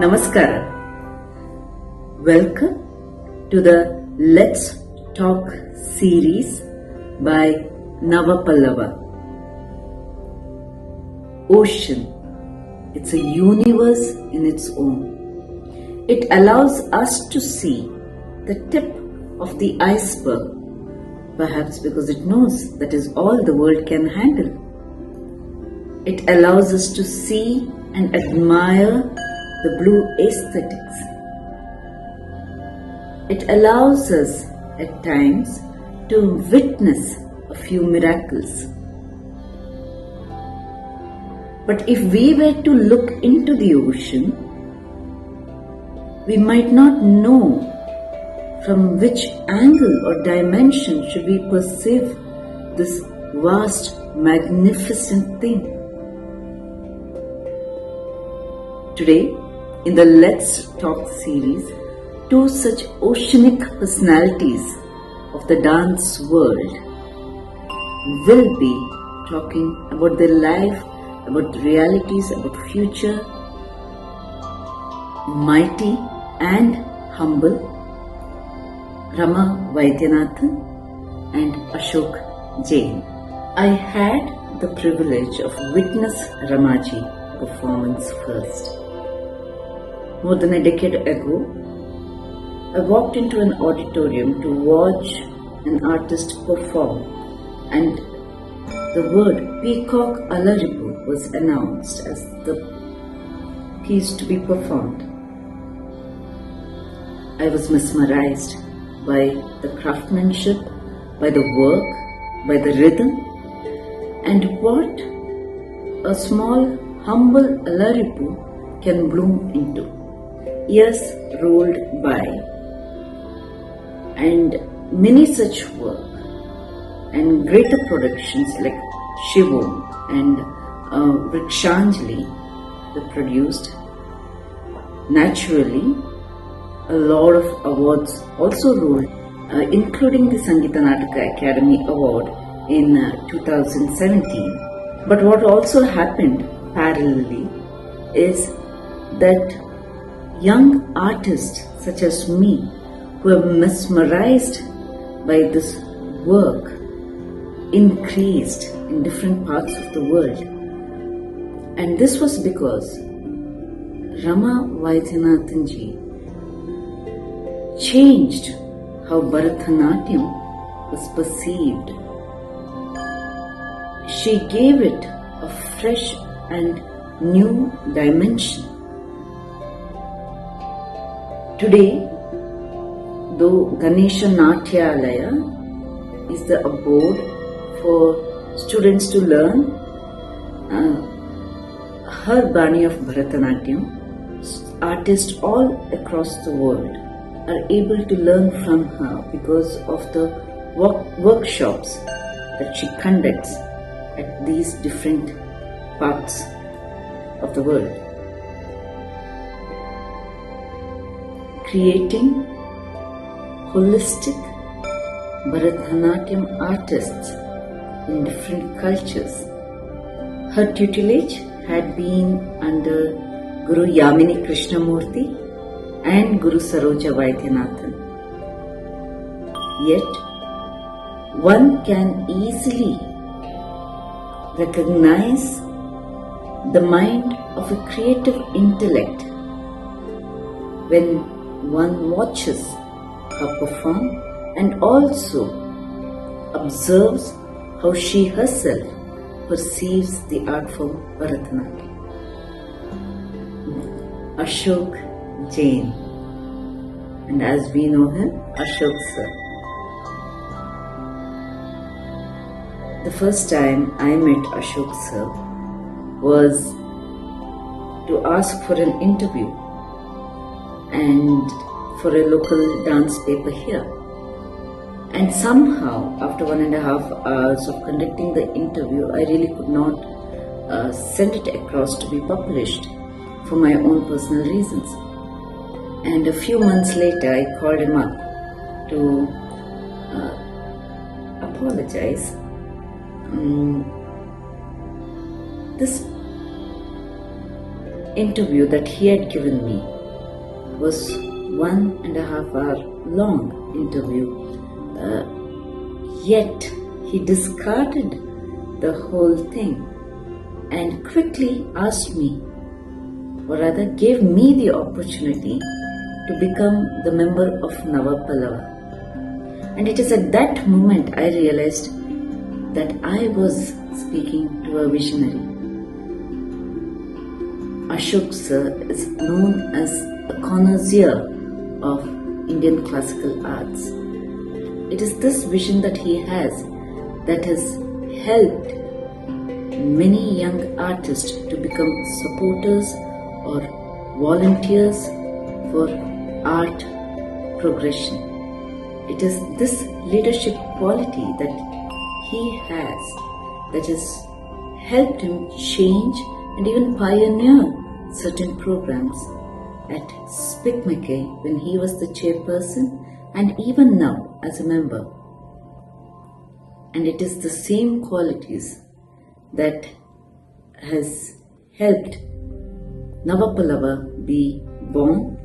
Namaskara. Welcome to the Let's Talk series by Navapallava. Ocean. It's a universe in its own. It allows us to see the tip of the iceberg, perhaps because it knows that is all the world can handle. It allows us to see and admire the blue aesthetics. It allows us at times to witness a few miracles. But if we were to look into the ocean, we might not know from which angle or dimension should we perceive this vast, magnificent thing. Today, in the Let's Talk series, two such oceanic personalities of the dance world will be talking about their life, about realities, about future, mighty and humble, Rama Vaidyanathan and Ashok Jain. I had the privilege of witness Ramaji performance first. More than a decade ago, I walked into an auditorium to watch an artist perform, and the word Peacock Alaripu was announced as the piece to be performed. I was mesmerized by the craftsmanship, by the work, by the rhythm, and what a small, humble Alaripu can bloom into. Years rolled by, and many such work and greater productions like Shivom and Vrikshanjali were produced. Naturally, a lot of awards also rolled, including the Sangeeta Nataka Academy Award in 2017. But what also happened parallelly is that young artists such as me, who are mesmerized by this work, increased in different parts of the world. And this was because Rama Vaidyanathan ji changed how Bharatanatyam was perceived. She gave it a fresh and new dimension. Today, though Ganesha Natyalaya is the abode for students to learn her Bani of Bharatanatyam, artists all across the world are able to learn from her because of the workshops that she conducts at these different parts of the world. Creating holistic Bharatanatyam artists in different cultures. Her tutelage had been under Guru Yamini Krishnamurti and Guru Saroja Vaidyanathan. Yet, one can easily recognize the mind of a creative intellect when one watches her perform and also observes how she herself perceives the art form Bharatanatyam. Ashok Jain, and as we know him, Ashok sir. The first time I met Ashok sir was to ask for an interview and for a local dance paper here. And somehow, after 1.5 hours of conducting the interview, I really could not send it across to be published for my own personal reasons. And a few months later, I called him up to apologize. This interview that he had given me was 1.5 hour long interview. Yet he discarded the whole thing and quickly asked me, or rather gave me the opportunity to become the member of Navapallava. And it is at that moment I realized that I was speaking to a visionary. Ashok sir is known as a connoisseur of Indian classical arts. It is this vision that he has that has helped many young artists to become supporters or volunteers for art progression. It is this leadership quality that he has that has helped him change and even pioneer certain programs at Spic Mackay when he was the chairperson and even now as a member. And it is the same qualities that has helped Navapallava be born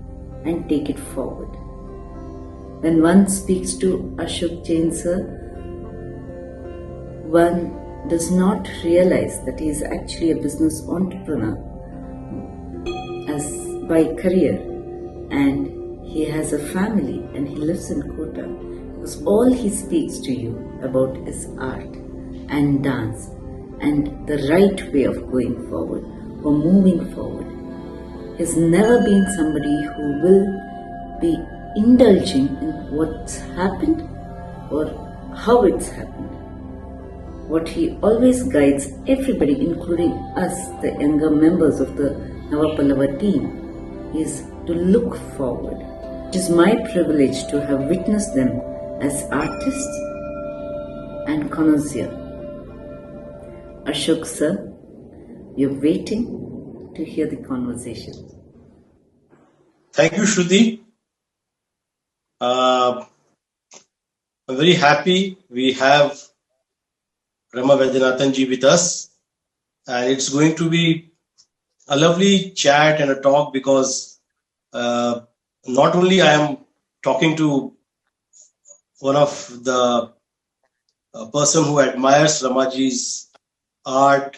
and take it forward. When one speaks to Ashok Jain sir, one does not realize that he is actually a business entrepreneur as by career, and he has a family and he lives in Kota, because all he speaks to you about is art and dance and the right way of going forward or moving forward. He's never been somebody who will be indulging in what's happened or how it's happened. What he always guides everybody, including us, the younger members of the Navapallava team, is to look forward. It is my privilege to have witnessed them as artists and connoisseur. Ashok sir, you're waiting to hear the conversation. Thank you, Shruti. I'm very happy we have Rama Vaidyanathan ji with us, and it's going to be a lovely chat and a talk because not only I am talking to one of the person who admires Ramaji's art,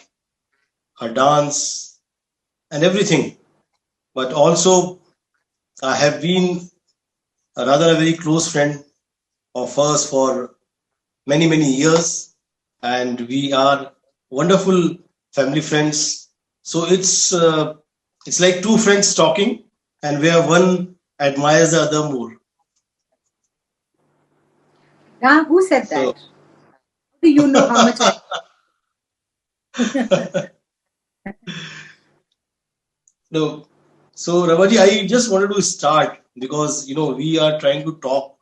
her dance, and everything, but also I have been a very close friend of hers for many years, and we are wonderful family friends. So it's like two friends talking, and where one admires the other more. Yeah, who said that? So, How do you know how much I... no. So Ramaji, I just wanted to start because we are trying to talk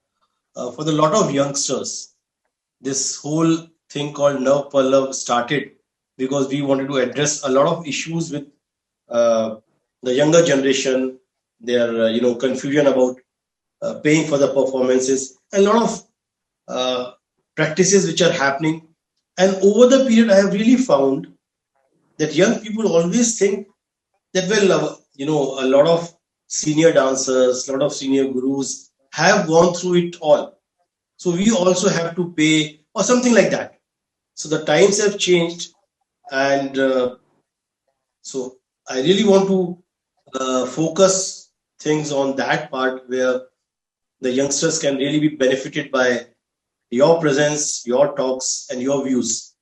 for the lot of youngsters. This whole thing called Navapallav started because we wanted to address a lot of issues with the younger generation, their confusion about paying for the performances, and a lot of practices which are happening. And over the period, I have really found that young people always think that, well, a lot of senior dancers, a lot of senior gurus have gone through it all. So we also have to pay or something like that. So the times have changed, and so I really want to focus things on that part where the youngsters can really be benefited by your presence, your talks, and your views.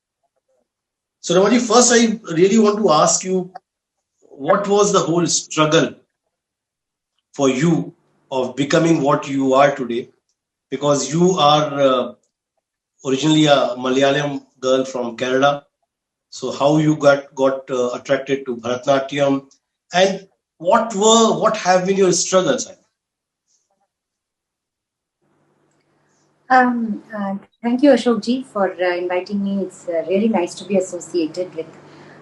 So Ramaji, first I really want to ask you, what was the whole struggle for you of becoming what you are today? Because you are originally a Malayalam girl from Kerala. So how you got attracted to Bharatanatyam, and what have been your struggles? Thank you, Ashok ji, for inviting me. It's really nice to be associated with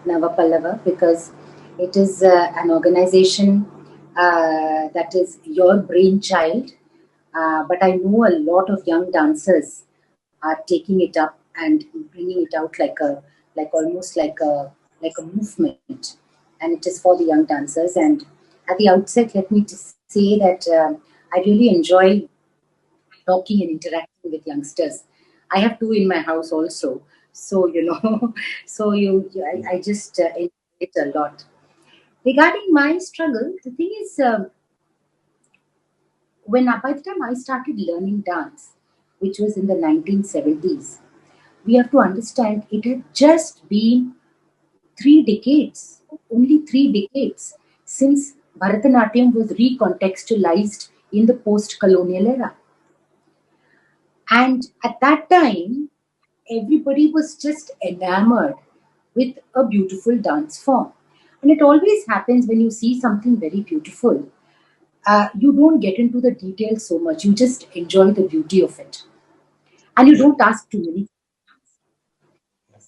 Navapallava because it is an organization that is your brainchild. But I know a lot of young dancers are taking it up and bringing it out almost like a movement, and it is for the young dancers. And at the outset, let me just say that I really enjoy talking and interacting with youngsters. I have two in my house also, so I just enjoy it a lot. Regarding my struggle, the thing is, by the time I started learning dance, which was in the 1970s, we have to understand it had just been 3 decades, only 3 decades since Bharatanatyam was recontextualized in the post-colonial era. And at that time, everybody was just enamored with a beautiful dance form. And it always happens when you see something very beautiful, you don't get into the details so much. You just enjoy the beauty of it. And you Yeah. don't ask too many.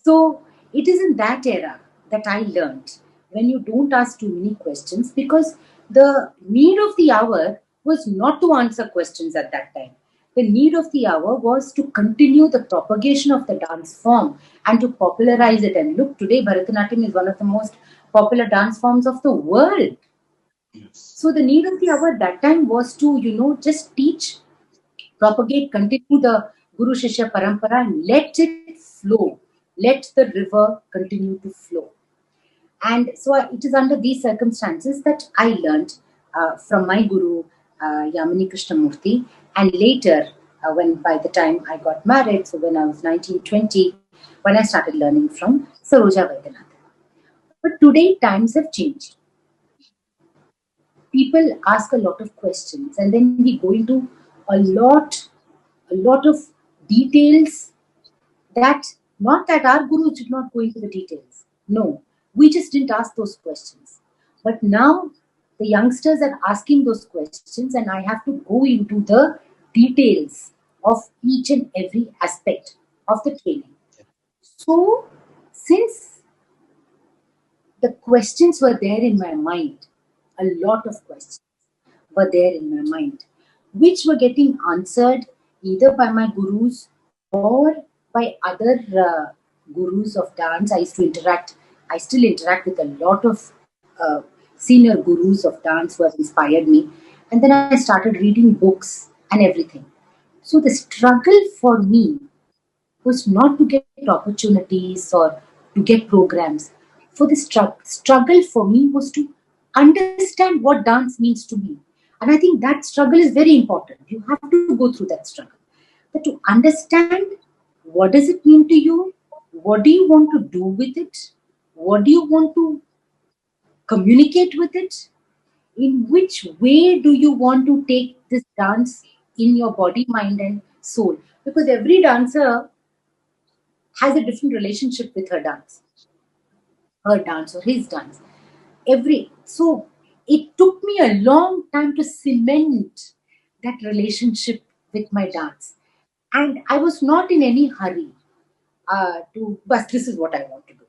So it is in that era that I learned when you don't ask too many questions, because the need of the hour was not to answer questions at that time. The need of the hour was to continue the propagation of the dance form and to popularize it. And look, today Bharatanatyam is one of the most popular dance forms of the world. Yes. So the need of the hour at that time was to, just teach, propagate, continue the Guru Shishya Parampara and let it flow. Let the river continue to flow. And so it is under these circumstances that I learned from my Guru, Yamini Krishnamurti, and later, when by the time I got married, so when I was 19, 20, when I started learning from Saroja Vaidyanathan. But today, times have changed. People ask a lot of questions, and then we go into a lot of details, that not that our gurus did not go into the details. No, we just didn't ask those questions. But now the youngsters are asking those questions, and I have to go into the details of each and every aspect of the training. So, since the questions were there in my mind, a lot of questions were there in my mind, which were getting answered either by my gurus or by other gurus of dance. I still interact with a lot of uh, senior gurus of dance who have inspired me. And then I started reading books and everything. So the struggle for me was not to get opportunities or to get programs. For the struggle for me was to understand what dance means to me. And I think that struggle is very important. You have to go through that struggle. But to understand, what does it mean to you? What do you want to do with it? What do you want to communicate with it? In which way do you want to take this dance in your body, mind, and soul? Because every dancer has a different relationship with her dance or his dance. So it took me a long time to cement that relationship with my dance, and I was not in any hurry but this is what I want to do.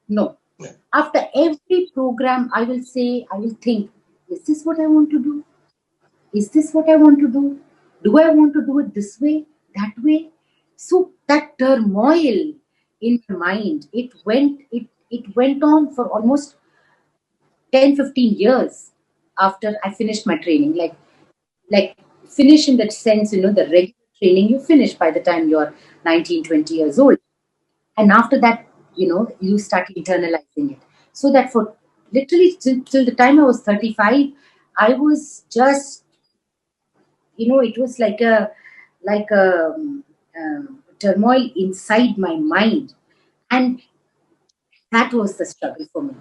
No. Yeah. After every program, I will think, is this what I want to do? Is this what I want to do? Do I want to do it this way, that way? So that turmoil in my mind, it went on for almost 10-15 years after I finished my training. Like finish in that sense, the regular training you finish by the time you're 19, 20 years old. And after that, you start internalizing it. So that for literally till the time I was 35, I was just, it was like a turmoil inside my mind, and that was the struggle for me.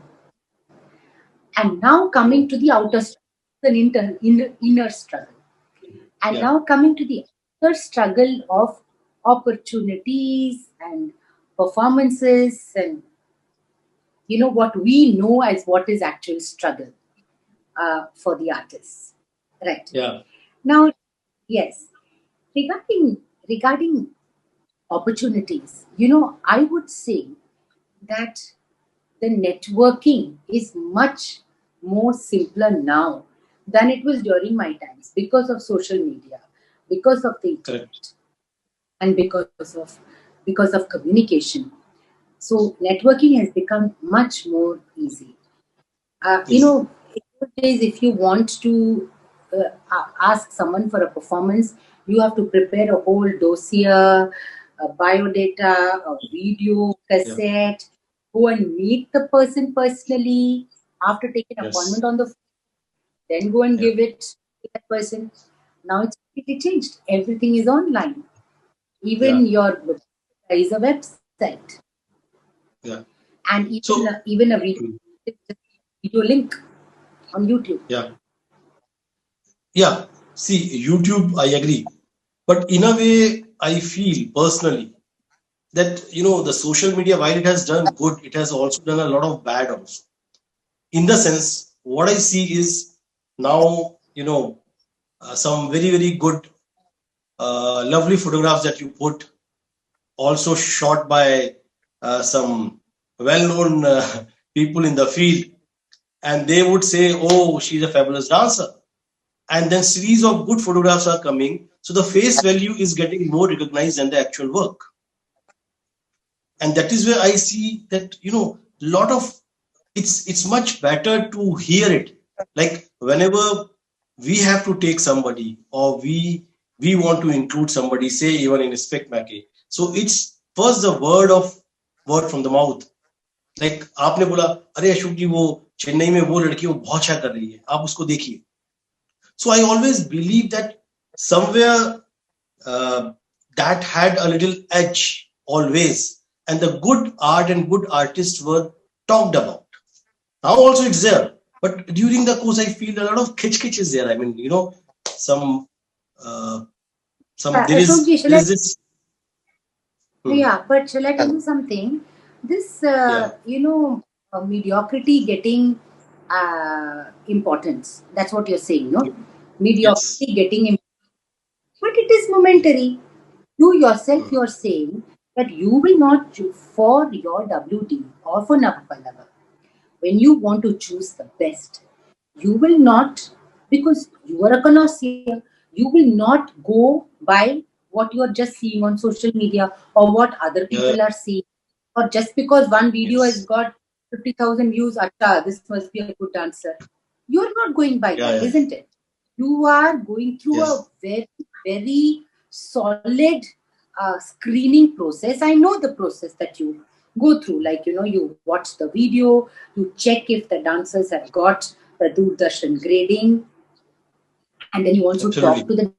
And now coming to the outer struggle, an inner struggle, and Yeah. now coming to the outer struggle of opportunities and performances, and what we know as what is actual struggle for the artists, right? Yeah. Now, yes, regarding opportunities, I would say that the networking is much more simpler now than it was during my times, because of social media, because of the internet, Correct. and because of communication. So networking has become much more easy. Easy. In those days, if you want to ask someone for a performance, you have to prepare a whole dossier, a biodata, a video, Yeah. cassette, go and meet the person personally, after taking an Yes. appointment on the phone, then go and Yeah. give it to that person. Now it's completely changed. Everything is online. Even your website is a website, Yeah. and even So, even a video, mm, video link on YouTube. yeah. Yeah. See, YouTube, I agree. But in a way, I feel personally that, the social media, while it has done good, it has also done a lot of bad also. In the sense, what I see is now, some very, very good, lovely photographs that you put, also shot by some well-known people in the field, and they would say, "Oh, she's a fabulous dancer," and then series of good photographs are coming, so the face value is getting more recognized than the actual work. And that is where I see that, lot of, it's much better to hear it, like whenever we have to take somebody, or we want to include somebody, say even in spec make, so it's first the word from the mouth. Like आपने बोला, अरे अशोक जी वो चेन्नई में वो लड़की वो बहुत अच्छा कर रही है, आप उसको देखिए. So I always believe that somewhere, uh, that had a little edge always, and the good art and good artists were talked about. Now also it's there, but during the course I feel a lot of kitsch is there. I mean, some uh, there Ashok ji, is this. Yeah, but shall I tell you something? This, Yeah. mediocrity getting importance. That's what you're saying, no? Yes. Mediocrity getting, but it is momentary. You yourself, you're saying that you will not choose for your WD or for Navapallava. When you want to choose the best, you will not, because you are a connoisseur, you will not go by what you are just seeing on social media or what other people are seeing, or just because one video has got 50,000 views, acha, this must be a good dancer. You are not going by that, isn't it? You are going through a very, very solid screening process. I know the process that you go through. Like, you watch the video, you check if the dancers have got the Doordarshan grading, and then you also talk to the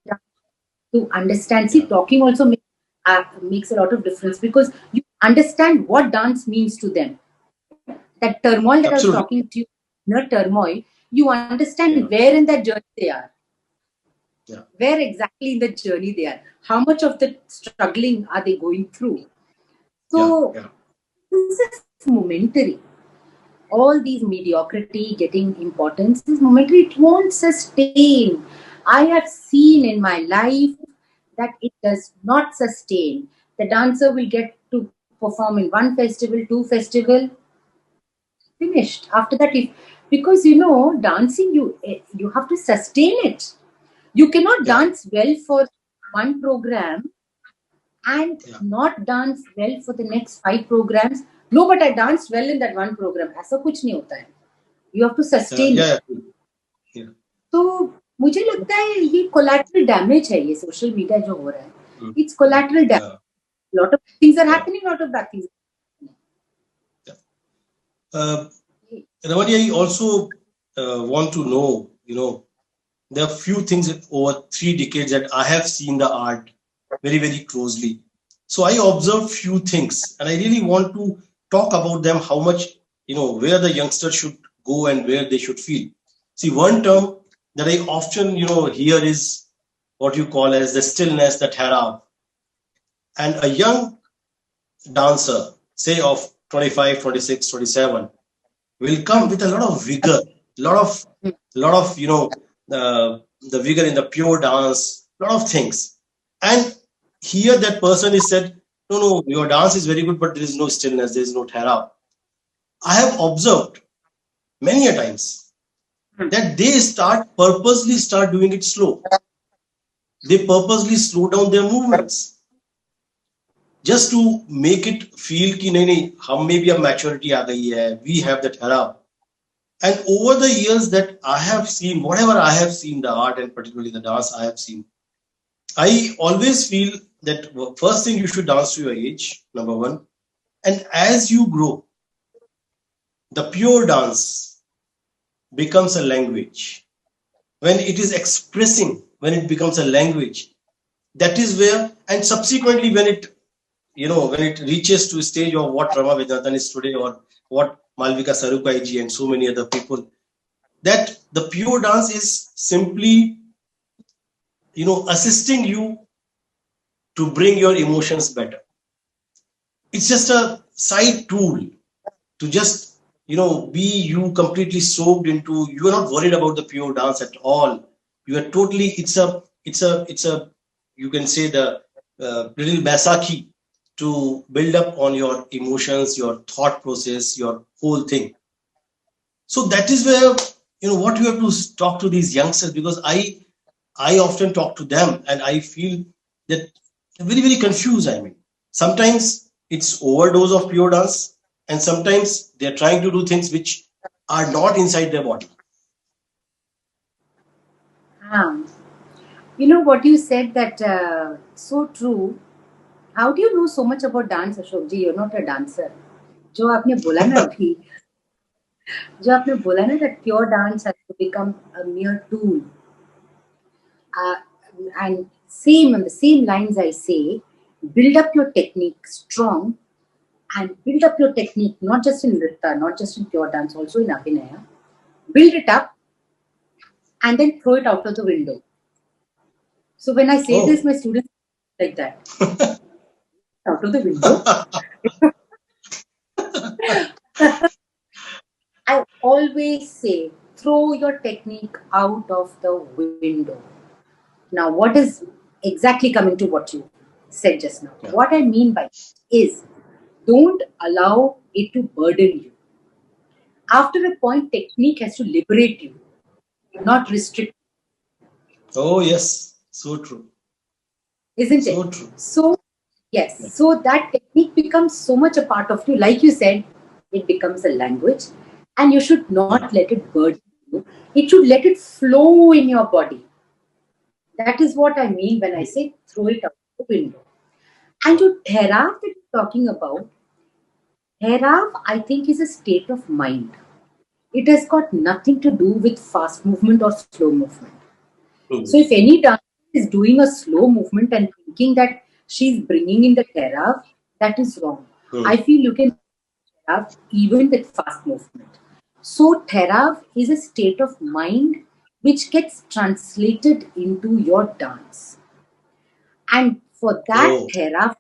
to understand. See, talking also makes a lot of difference, because you understand what dance means to them. That turmoil that I was talking to you, inner turmoil, you understand where in that journey they are. Where exactly in the journey they are. How much of the struggling are they going through? So this is momentary. All these mediocrity getting importance is momentary. It won't sustain. I have seen in my life that it does not sustain. The dancer will get to perform in one festival, two festival, finished. After that, because dancing, you have to sustain it. You cannot dance well for one program and not dance well for the next 5 programs. No, but I danced well in that one program. ऐसा कुछ नहीं होता है. You have to sustain it. तो मुझे लगता है ये collateral damage है, ये social media जो हो रहा है. It's collateral damage. Lot of things are happening, lot of bad things. Ravani, I also want to know, there are few things over 3 decades that I have seen the art very, very closely. So I observed few things, and I really want to talk about them, how much, where the youngsters should go and where they should feel. See, one term that I often, hear is what you call as the stillness, the thera. And a young dancer, say of 25, 26, 27, will come with a lot of vigor, lot of, the vigor in the pure dance, lot of things. And here that person is said, no, your dance is very good, but there is no stillness, there is no thera. I have observed many a times that they purposely start doing it slow. They purposely slow down their movements, just to make it feel कि नहीं, हम में भी अब maturity आ गई है, we have the thera. And over the years that I have seen, whatever I have seen, the art and particularly the dance I have seen, I always feel that first thing you should dance to your age, number one. And as you grow, the pure dance becomes a language. When it is expressing, when it becomes a language, that is where, and subsequently when it, when it reaches to a stage of what Rama Vedanthan is today, or what Malvika Sarukai ji and so many other people, that the pure dance is simply, assisting you to bring your emotions better. It's just a side tool to just, be you completely soaked into, you are not worried about the pure dance at all. You are totally, it's a, you can say the little Baisakhi to build up on your emotions, your thought process, your whole thing. So that is where, what you have to talk to these youngsters, because I often talk to them and I feel that they're very, very confused. I mean, sometimes it's overdose of pure dance, and sometimes they're trying to do things which are not inside their body. You know what you said, that so true. How do you know so much about dance, Ashok ji? You're not a dancer. जो आपने बोला ना अभी, जो आपने बोला ना, that pure dance has to become a mere tool. And same on the same lines, I say, build up your technique strong, and build up your technique not just in Nritta, not just in pure dance, also in Abhinaya. Build it up and then throw it out of the window. So when I say this, my students like that. Out of the window. I always say, throw your technique out of the window. Now, what is exactly coming to what you said just now? What I mean by it is, don't allow it to burden you. After a point, technique has to liberate you, not restrict you. Oh, yes. So true. Isn't it? So true. So, yes. So that technique becomes so much a part of you. Like you said, it becomes a language, and you should not let it burden you. It should let it flow in your body. That is what I mean when I say throw it out the window. And your Thairav that you're talking about, Thairav, I think, is a state of mind. It has got nothing to do with fast movement or slow movement. So if any dancer is doing a slow movement and thinking that she's bringing in the Thairav, that is wrong. I feel you can Thairav even with fast movement. So Thairav is a state of mind which gets translated into your dance. And for that Thairav,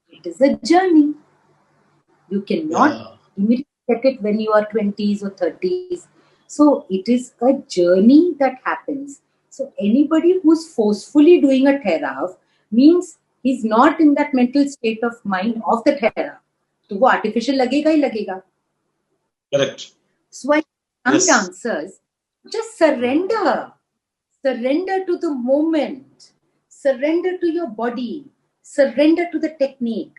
it is a journey. You cannot immediately get it when you are 20s or 30s. So it is a journey that happens. So anybody who's forcefully doing a Thairav means he's not in that mental state of mind of the Thairav. So वो artificial लगेगा ही लगेगा. Correct. So I young dancers, just surrender. Surrender to the moment. Surrender to your body. Surrender to the technique.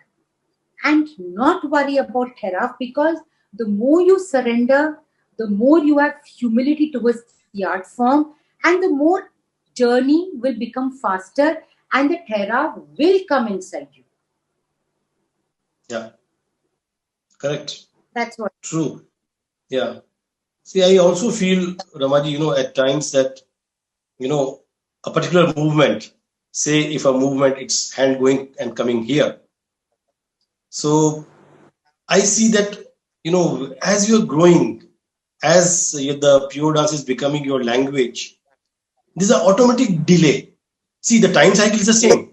And not worry about Thairav, because the more you surrender, the more you have humility towards the art form, and the more journey will become faster, and the Thairav will come inside you. Yeah. Correct. That's what. True. Yeah. See, I also feel, Ramaji, at times that, a particular movement, say if a movement, it's hand going and coming here. So I see that, as you're growing, as the pure dance is becoming your language, there's an automatic delay. See, the time cycle is the same.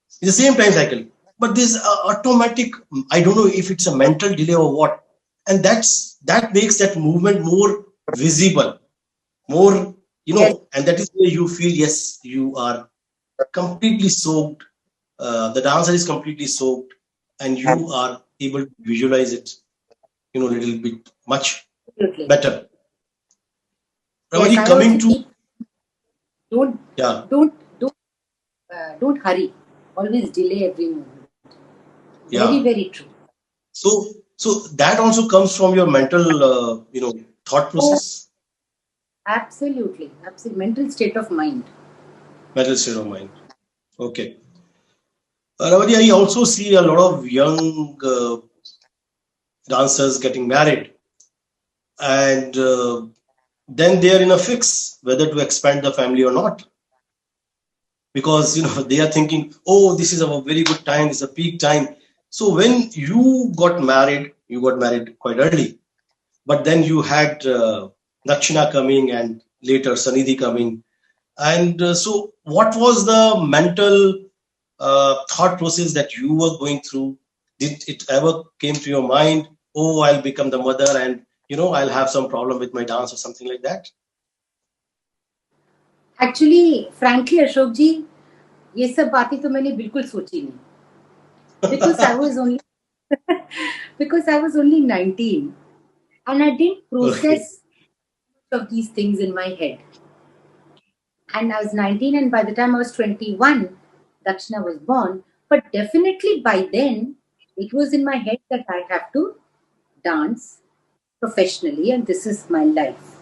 It's the same time cycle. But there's an automatic, I don't know if it's a mental delay or what. And that makes that movement more visible, more, and that is where you feel, yes, you are completely soaked. The dancer is completely soaked, and you are able to visualize it, a little bit much better. Ramaji, coming to don't hurry. Always delay every movement. Very, very true. So that also comes from your mental, thought process, Absolutely. Mental state of mind. mental state of mind. Okay. Ravati, I also see a lot of young dancers getting married, and then they are in a fix whether to expand the family or not, because they are thinking, oh, this is a very good time, this is a peak time. So when you got married quite early, but then you had Dakshina coming and later Sanidhi coming. And so, what was the mental thought process that you were going through? Did it ever came to your mind, oh, I'll become the mother and I'll have some problem with my dance or something like that? Actually, frankly, Ashok ji, ये सब बातें तो मैंने बिल्कुल सोची नहीं. Because I was only because I was only 19 and I didn't Okay. process of these things in my head. And I was 19, and by the time I was 21, Dakshina was born. But definitely by then, it was in my head that I have to dance professionally, and this is my life.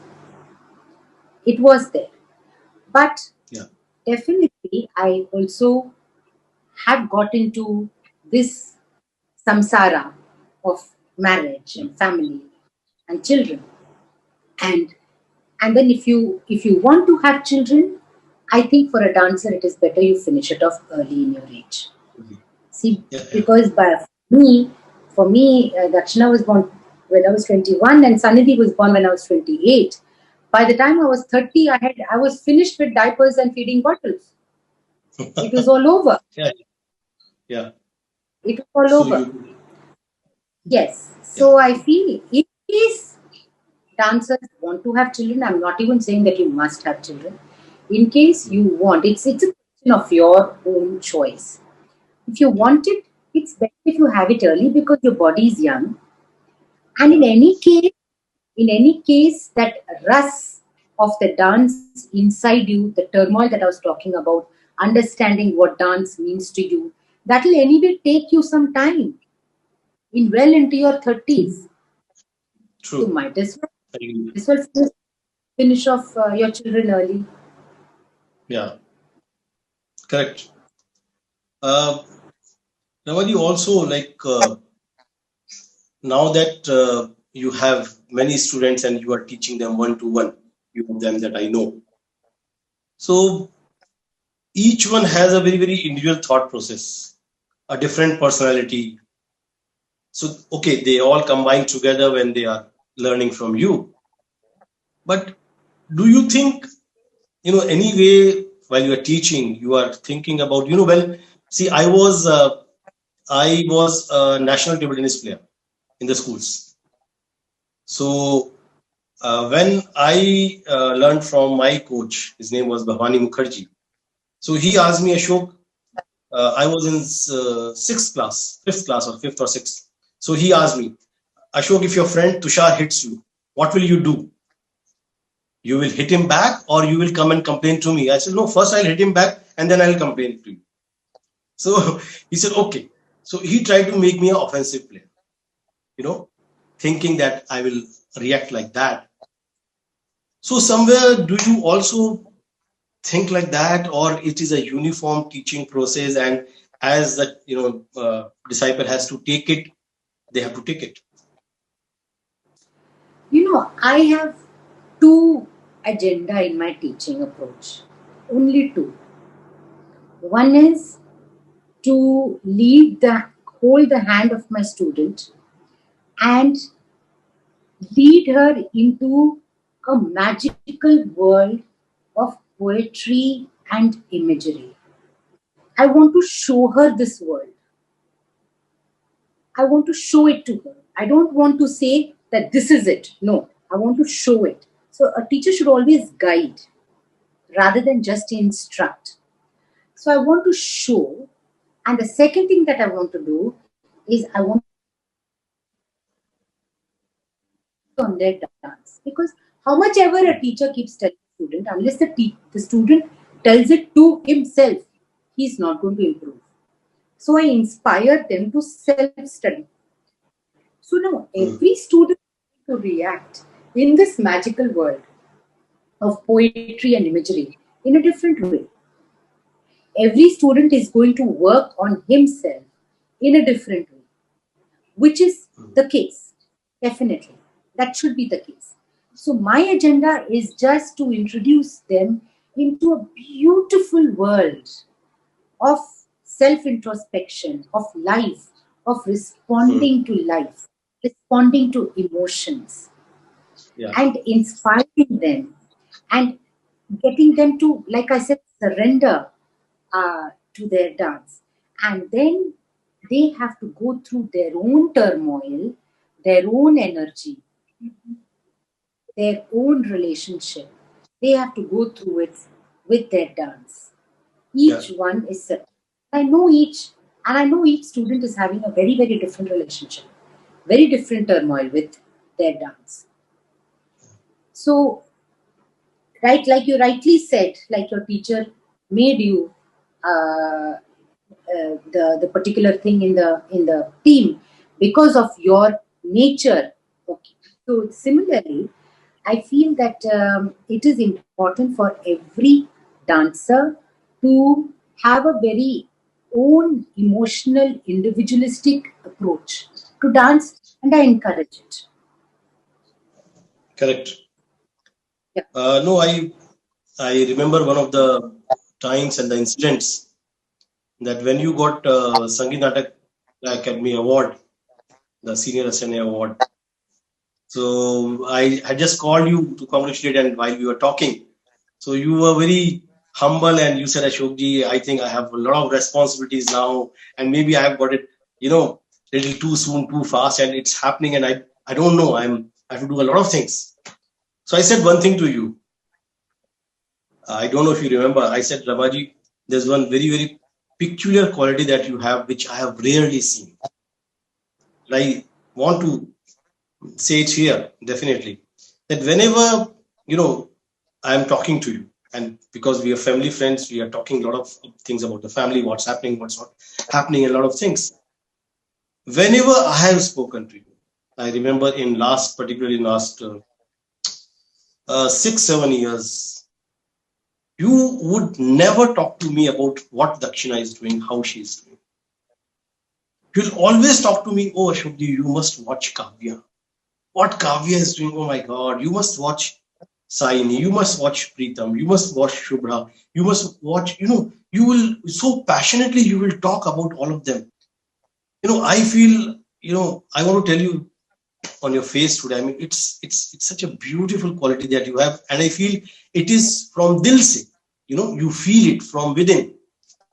It was there. But Yeah. definitely, I also have got into this samsara of marriage and family and children. And then if you want to have children, I think for a dancer it is better you finish it off early in your age. See, Yeah, yeah. because for me, Dakshina was born when I was 21 and Sanidhi was born when I was 28. By the time I was 30, I was finished with diapers and feeding bottles. It was all over. Yeah, yeah. It was all So over. you, Yes. yeah, So I feel in case dancers want to have children, I'm not even saying that you must have children. In case you want, it's a question of your own choice. If you yeah, want it, it's better if you have it early because your body is young. And yeah, in any case, that rush of the dance inside you, the turmoil that I was talking about, understanding what dance means to you, that will anyway take you some time in well into your 30s. You true. might I agree. as well finish off your children early. Yeah, correct. Uh, Ravati, also like now that you have many students and you are teaching them one to one, few of them that I know. So each one has a very, very individual thought process, a different personality. So, okay, they all combine together when they are learning from you. But do you think, anyway, while you are teaching, you are thinking about, well, see, I was a national table tennis player in the schools. So when I learned from my coach, his name was Bhavani Mukherjee. So he asked me, Ashok, I was in fifth class or fifth or sixth. So he asked me, Ashok, if your friend Tushar hits you, what will you do? You will hit him back or you will come and complain to me? I said, no, first I'll hit him back and then I'll complain to you. So he said, okay. So he tried to make me an offensive player, thinking that I will react like that. So somewhere, do you also think like that, or it is a uniform teaching process, and as the disciple has to take it, they have to take it? I have two agenda in my teaching approach. Only two. One is to hold the hand of my student and lead her into a magical world of poetry and imagery. I want to show her this world. I want to show it to her. I don't want to say that this is it. No, I want to show it. So a teacher should always guide rather than just instruct. So I want to show. And the second thing that I want to do is I want on their dance. Because how much ever a teacher keeps telling the student, unless the student tells it to himself, he's not going to improve. So I inspire them to self-study. So now every student to react in this magical world of poetry and imagery in a different way. Every student is going to work on himself in a different way, which is the case. Definitely. That should be the case. So, my agenda is just to introduce them into a beautiful world of self introspection, of life, of responding to life, responding to emotions, Yeah. and inspiring them and getting them to, like I said, surrender to their dance. And then they have to go through their own turmoil, their own energy, their own relationship. They have to go through it with their dance. Each one is separate. I know each, and I know each student is having a very, very different relationship, very different turmoil with their dance. So, right, like you rightly said, like your teacher made you the particular thing in the team because of your nature. Okay. So similarly, I feel that it is important for every dancer to have a very own emotional, individualistic approach to dance, and I encourage it. Correct. Yeah. No, I remember one of the times and the incidents that when you got Sangeet Natak Academy Award, the Senior SNA Award. So I had just called you to congratulate, and while we were talking, so you were very humble and you said, Ashokji, I think I have a lot of responsibilities now, and maybe I have got it, little too soon, too fast, and it's happening, and I don't know, I have to do a lot of things. So I said one thing to you. I don't know if you remember. I said, Ravaji, there's one very, very peculiar quality that you have, which I have rarely seen. But I want to say it here, definitely, that whenever, I'm talking to you, and because we are family friends, we are talking a lot of things about the family, what's happening, what's not happening, a lot of things. Whenever I have spoken to you, I remember particularly in last 6, 7 years, you would never talk to me about what Dakshina is doing, how she is doing. You'll always talk to me, oh Ashokji, you must watch Kavya. What Kavya is doing, oh my God, you must watch Saini, you must watch Preetam, you must watch Shubhra, you must watch, you will so passionately, you will talk about all of them. I feel, I want to tell you on your face today, I mean, it's such a beautiful quality that you have. And I feel it is from Dil Se, you feel it from within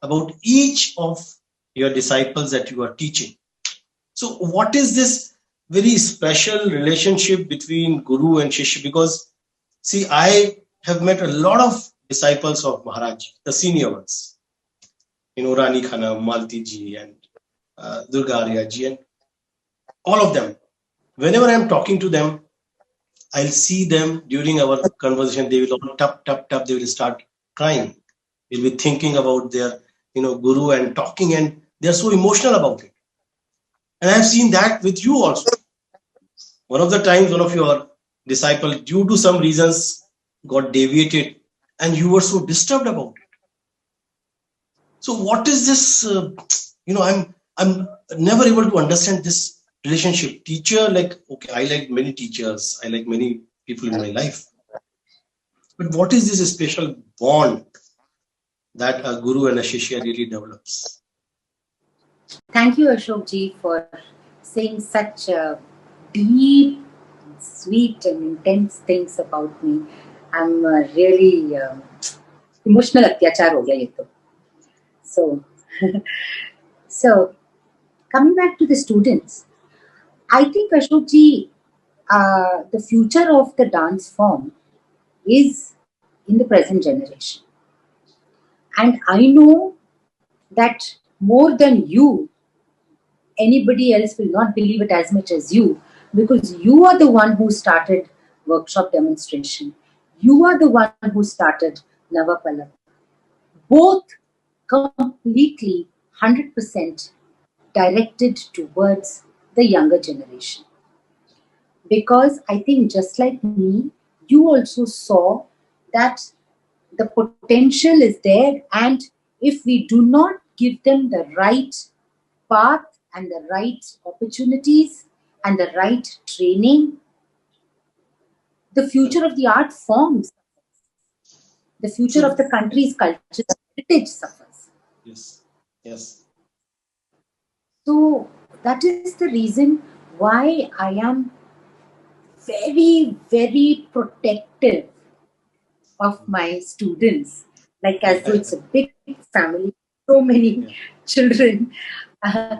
about each of your disciples that you are teaching. So what is this very special relationship between Guru and Shishya? Because see, I have met a lot of disciples of Maharaj, the senior ones, Rani Khanam, Malti ji, and Durga Arya ji, and all of them. Whenever I'm talking to them, I'll see them during our conversation. They will all tap, tap, tap. They will start crying. They'll be thinking about their, Guru and talking, and they're so emotional about it. And I've seen that with you also. One of the times, one of your disciples, due to some reasons, got deviated, and you were so disturbed about it. So, what is this? I'm never able to understand this relationship. Teacher, like, okay, I like many teachers, I like many people in my life, but what is this special bond that a guru and a shishya really develops? Thank you, Ashok ji, for saying such deep, sweet, and intense things about me. I'm really emotional atyachar ho gaya ye to. So, so coming back to the students, I think Ashok ji, the future of the dance form is in the present generation, and I know that more than you, anybody else will not believe it as much as you, because you are the one who started workshop demonstration. You are the one who started Navapala. Both completely 100% directed towards the younger generation. because I think just like me, you also saw that the potential is there, and if we do not give them the right path and the right opportunities and the right training, the future of the art forms, the future So of the country's culture heritage suffers. yes, yes, So that is the reason why I am very, very protective of my students, like as though yeah, it's a big family, so many yeah, children, uh,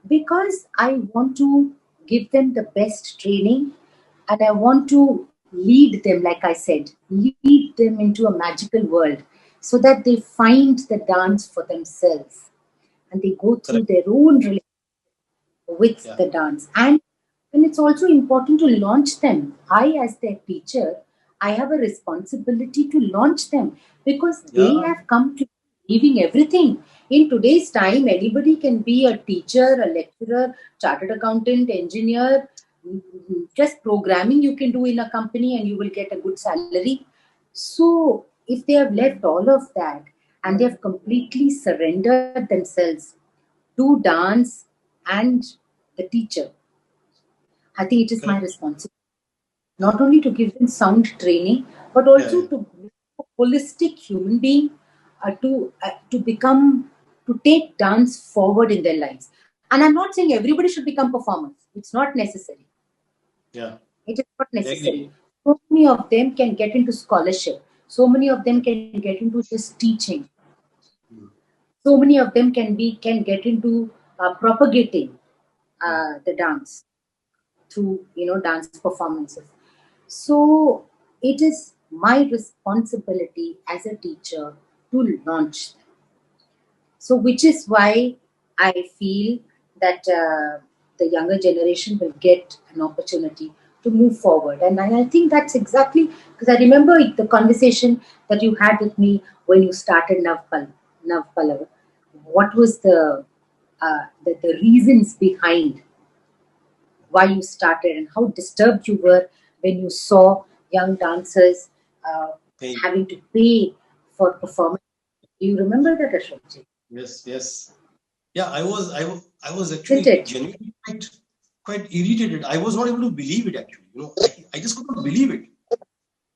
because I want to give them the best training, and I want to lead them, like I said, lead them into a magical world so that they find the dance for themselves and they go through correct, their own relationship with yeah, the dance. And it's also important to launch them. I, as their teacher, I have a responsibility to launch them because yeah, they have come to leaving everything. In today's time, anybody can be a teacher, a lecturer, chartered accountant, engineer, just programming you can do in a company and you will get a good salary. So, if they have left all of that and they have completely surrendered themselves to dance and the teacher, I think it is my correct, responsibility yeah, not only to give them sound training, but yeah, also yeah, to be a holistic human being, to become, to take dance forward in their lives. And I'm not saying everybody should become performers. It's not necessary. yeah, It is not necessary. agree, So many of them can get into scholarship. So many of them yeah, can get into just teaching. mm, So many of them can get into propagating mm, the dance through dance performances. So it is my responsibility as a teacher to launch them. So which is why I feel that the younger generation will get an opportunity to move forward. And I think that's exactly because I remember the conversation that you had with me when you started Nav Pallava. What was the reasons behind why you started and how disturbed you were when you saw young dancers uh, hey, having to pay for performance. Do you remember that, Ashokji? yes, yes. Yeah, I was Isn't actually it? genuinely quite irritated. I was not able to believe it actually. I just could not believe it.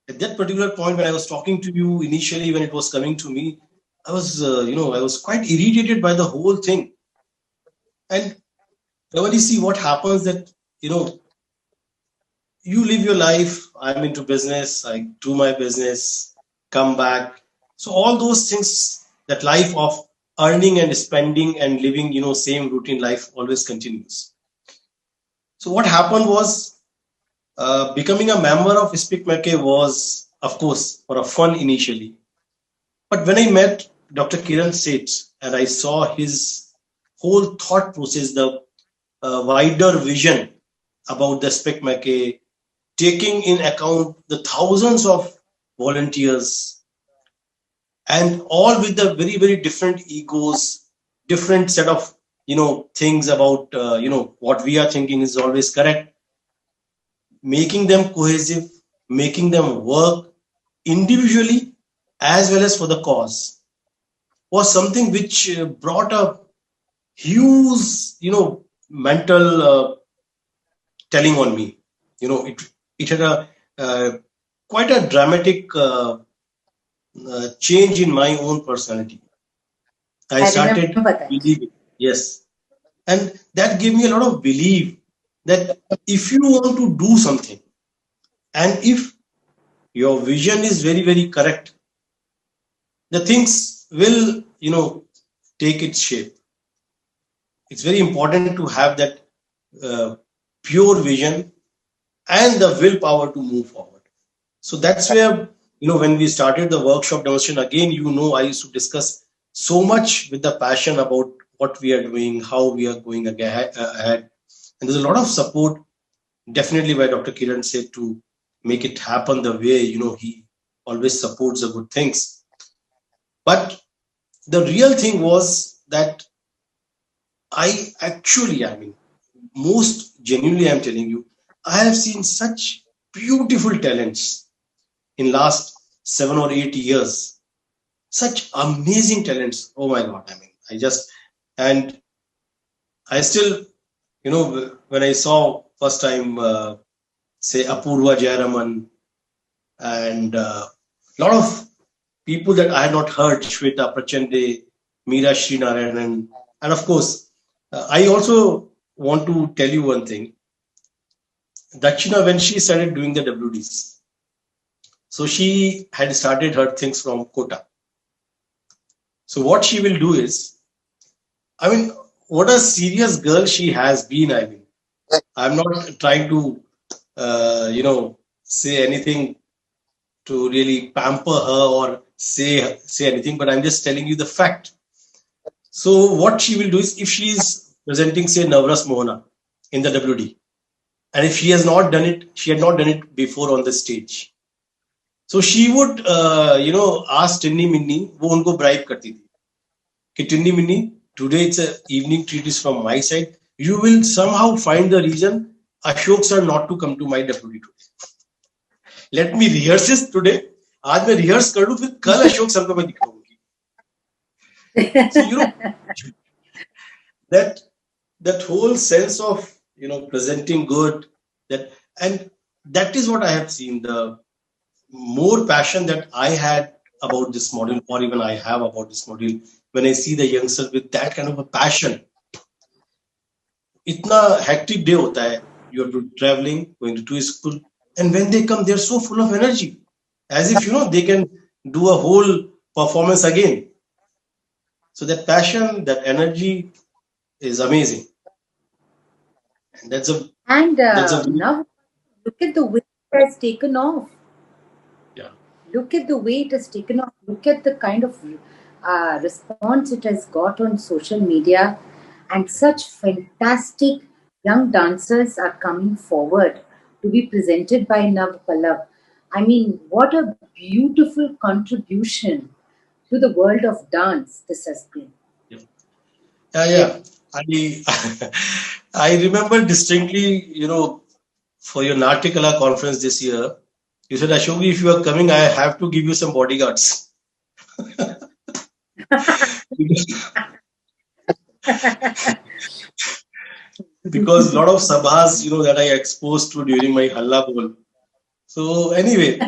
At that particular point when I was talking to you initially, when it was coming to me, I was, I was quite irritated by the whole thing. And when you see what happens that, you know, you live your life, I'm into business, I do my business, come back. So all those things, that life of earning and spending and living, same routine life always continues. So what happened was, becoming a member of Speak Make was, of course, for a fun initially. But when I met Dr. Kiran Seth and I saw his whole thought process, the wider vision about the Speak Make, taking in account the thousands of volunteers and all with the very, very different egos, different set of, things about, what we are thinking is always correct, making them cohesive, making them work individually as well as for the cause was something which brought a huge, mental telling on me. It had a quite a dramatic change in my own personality. I I started remember that. believing, yes, and that gave me a lot of belief that if you want to do something and if your vision is very, very correct, the things will, take its shape. It's very important to have that uh, pure vision and the willpower to move forward. So that's where, when we started the workshop demonstration, again, I used to discuss so much with the passion about what we are doing, how we are going ahead. And there's a lot of support, definitely, by Dr. Kiran said to make it happen the way, he always supports the good things. But the real thing was that I mean, most genuinely, I'm telling you, I have seen such beautiful talents in last 7 or 8 years. Such amazing talents. Oh my God. I mean, and I still, when I saw first time, say Apurva Jayaraman and lot of people that I had not heard, Shweta Prachande, Meera Srinarayanan, and of course, I also want to tell you one thing. Dakshina, when she started doing the WDs, so she had started her things from Kota. So what she will do is, I mean, what a serious girl she has been. I mean, I'm not trying to, say anything to really pamper her or say anything, but I'm just telling you the fact. So what she will do is, if she is presenting, say, Navras Mohana in the WD, and if she has not done it, she had not done it before on the stage. So she would, ask Tinni Minni, वो उनको bribe करती थी कि Tinni Minni, today it's an evening treat is from my side. You will somehow find the reason Ashok sir not to come to my WD today. Let me rehearse this today. आज मैं rehearse कर लूँ, फिर कल Ashok sir को मैं दिखाऊंगी. So that whole sense of presenting good, that is what I have seen. The more passion that I had about this model, or even I have about this model, when I see the youngsters with that kind of a passion. Itna hectic day hota hai. You have to traveling, going to school, and when they come, they're so full of energy, as if they can do a whole performance again. So that passion, that energy is amazing, and that's a now look at the way it has taken off. Yeah. Look at the way it has taken off. Look at the kind of response it has got on social media, and such fantastic young dancers are coming forward to be presented by Nav Pallav. I mean, what a beautiful contribution to the world of dance this has been. Yeah. I remember distinctly, for your Natikala conference this year, you said, Ashok, if you are coming, I have to give you some bodyguards. Because a lot of sabhas, that I exposed to during my Halla Bol. So anyway,